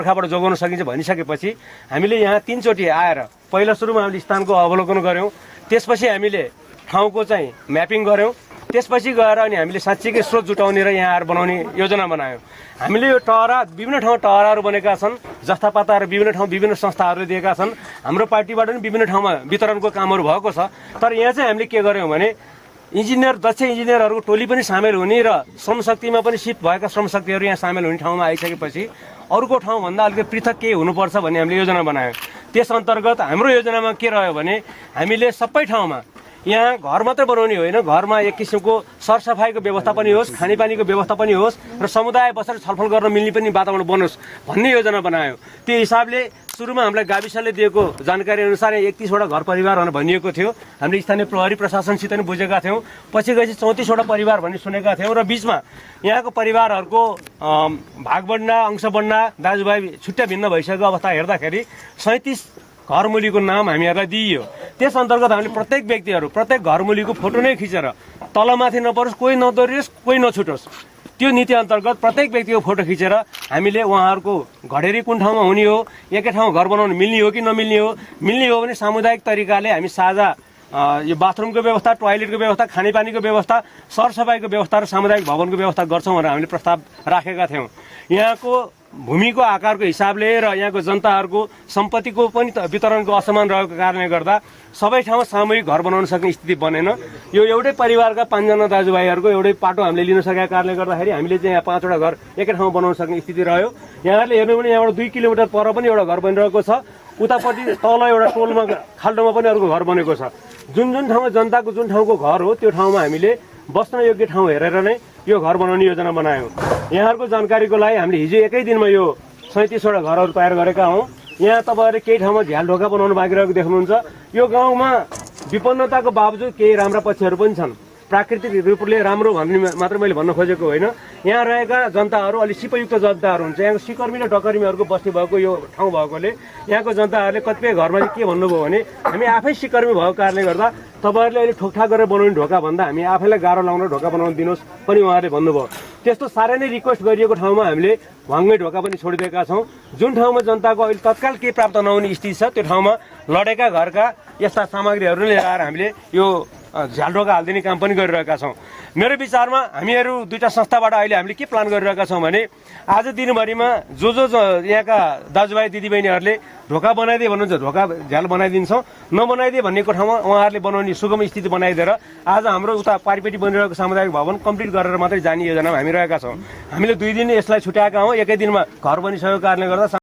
आँखाबाट जोगाउन सकिन्छ भनिसकेपछि हामीले यहाँ 3 चोटि आएर पहिला सुरुमा हामीले स्थानको अवलोकन गऱ्यौँ, त्यसपछि हामीले ठाउँको चाहिँ म्यापिङ गऱ्यौँ, त्यसपछि गएर अनि हामीले साँच्चीकै स्रोत जुटाउने र यहाँ आएर बनाउने योजना बनायौँ। हामीले यो टहरा विभिन्न ठाउँ टहराहरू बनेका छन्, जस्तापाताहरू विभिन्न ठाउँ विभिन्न संस्थाहरूले दिएका छन्, हाम्रो पार्टीबाट पनि विभिन्न ठाउँमा वितरणको कामहरू भएको छ। तर यहाँ चाहिँ हामीले के गर्यौँ भने इन्जिनियर दक्ष इन्जिनियरहरूको टोली पनि सामेल हुने र श्रमशक्तिमा पनि सिफ्ट भएका श्रमशक्तिहरू यहाँ सामेल हुने ठाउँमा आइसकेपछि अरूको ठाउँभन्दा अलिकति पृथक केही हुनुपर्छ भन्ने हामीले योजना बनायौँ। त्यस अन्तर्गत हाम्रो योजनामा के रह्यो भने हामीले सबै ठाउँमा यहाँ घर मात्र बनाउने होइन, घरमा एक किसिमको सरसफाइको व्यवस्था पनि होस्, खानेपानीको व्यवस्था पनि होस् र समुदाय बसेर छलफल गर्न मिल्ने पनि वातावरण बनोस् भन्ने योजना बनायो। त्यो हिसाबले सुरुमा हामीलाई गाविसले दिएको जानकारी अनुसार 31वटा घर परिवार भनिएको थियो। हामीले स्थानीय प्रहरी प्रशासनसित पनि बुझेका थियौँ। पछि गएपछि 34वटा परिवार भन्ने सुनेका थियौँ र बिचमा यहाँको परिवारहरूको भाग बढ्न अंश बढ्न दाजुभाइ छुट्टा भिन्न भइसकेको अवस्था हेर्दाखेरि 37 घरमुलीको नाम हामीहरूलाई दिइयो। त्यस अन्तर्गत हामीले प्रत्येक व्यक्तिहरू प्रत्येक घरमुलीको फोटो नै खिचेर तलमाथि नपरोस्, कोही नदोरियोस्, कोही नछुटोस्, त्यो नीति अन्तर्गत प्रत्येक व्यक्तिको फोटो खिचेर हामीले उहाँहरूको घडेरी कुन ठाउँमा हुने हो, एकै ठाउँ घर बनाउन मिल्ने हो कि नमिल्ने हो, मिल्ने हो भने सामुदायिक तरिकाले हामी साझा यो बाथरुमको व्यवस्था, टोयलेटको व्यवस्था, खानेपानीको व्यवस्था, सरसफाइको व्यवस्था र सामुदायिक भवनको व्यवस्था गर्छौँ भनेर हामीले प्रस्ताव राखेका थियौँ। यहाँको भूमिको आकारको हिसाबले र यहाँको जनताहरूको सम्पत्तिको पनि वितरणको असमान रहेको कारणले गर्दा सबै ठाउँमा सामूहिक घर बनाउन सक्ने स्थिति बनेन। यो एउटै परिवारका 5 जना दाजुभाइहरूको एउटै पाटो हामीले लिन सकेका कारणले गर्दाखेरि हामीले चाहिँ यहाँ 5वटा घर एकै ठाउँमा बनाउन सक्ने स्थिति रह्यो। यहाँहरूले हेर्नु भने यहाँबाट 2 किलोमिटर पर पनि एउटा घर बनिरहेको छ, उतापट्टि तल एउटा टोलमा खाल्डोमा पनि अर्को घर बनेको छ। जुन ठाउँमा जनताको जुन ठाउँको घर हो त्यो ठाउँमा हामीले बस्न योग्य ठाउँ हेरेर नै यो घर बनाउने योजना बनायौँ। यहाँहरूको जानकारीको लागि हामीले हिजो एकै दिनमा यो 37वटा घरहरू तयार गरेका हौँ। यहाँ तपाईँहरूले केही ठाउँमा झ्याल ढोका बनाउनु बाँकी रहेको देख्नुहुन्छ। यो गाउँमा विपन्नताको बावजुद केही राम्रा पक्षहरू पनि छन्। प्राकृतिक रूपले राम्रो भन्ने मात्र मैले भन्न खोजेको होइन। यहाँ रहेका जनताहरू अलिक सिपयुक्त जनताहरू हुन्छ। यहाँको सिकर्मी र डकर्मीहरूको बस्ती भएको यो ठाउँ भएकोले यहाँको जनताहरूले कतिपय घरमा चाहिँ के भन्नुभयो भने हामी आफै सिकर्मी भएको कारणले गर्दा तपाईँहरूले अहिले ठोकठाक गरेर बनाउने ढोका भन्दा हामी आफैलाई गाह्रो लाउन ढोका बनाउन दिनुहोस् पनि उहाँहरूले भन्नुभयो। त्यस्तो साह्रै नै रिक्वेस्ट गरिएको ठाउँमा हामीले भङ्गै ढोका पनि छोडिदिएका छौँ। जुन ठाउँमा जनताको अहिले तत्काल केही प्राप्त नहुने स्थिति छ त्यो ठाउँमा लडेका घरका यस्ता सामग्रीहरू लिएर आएर हामीले यो झ्याल ढोका हालिदिने काम पनि गरिरहेका छौँ। मेरो विचारमा हामीहरू 2टा संस्थाबाट अहिले हामीले के प्लान गरिरहेका छौँ भने आज दिनभरिमा जो यहाँका दाजुभाइ दिदीबहिनीहरूले ढोका बनाइदिए भन्नुहुन्छ ढोका झ्याल बनाइदिन्छौँ, नबनाइदिए भन्नेको ठाउँमा उहाँहरूले बनाउने सुगम स्थिति बनाइदिएर आज हाम्रो उता पारिपट्टि बनिरहेको सामुदायिक भवन कम्प्लिट गरेर मात्रै जाने योजनामा हामी रहेका छौँ। हामीले 2 दिन यसलाई छुट्याएका हौँ। एकै दिनमा घर बनिसकेको कारणले गर्दा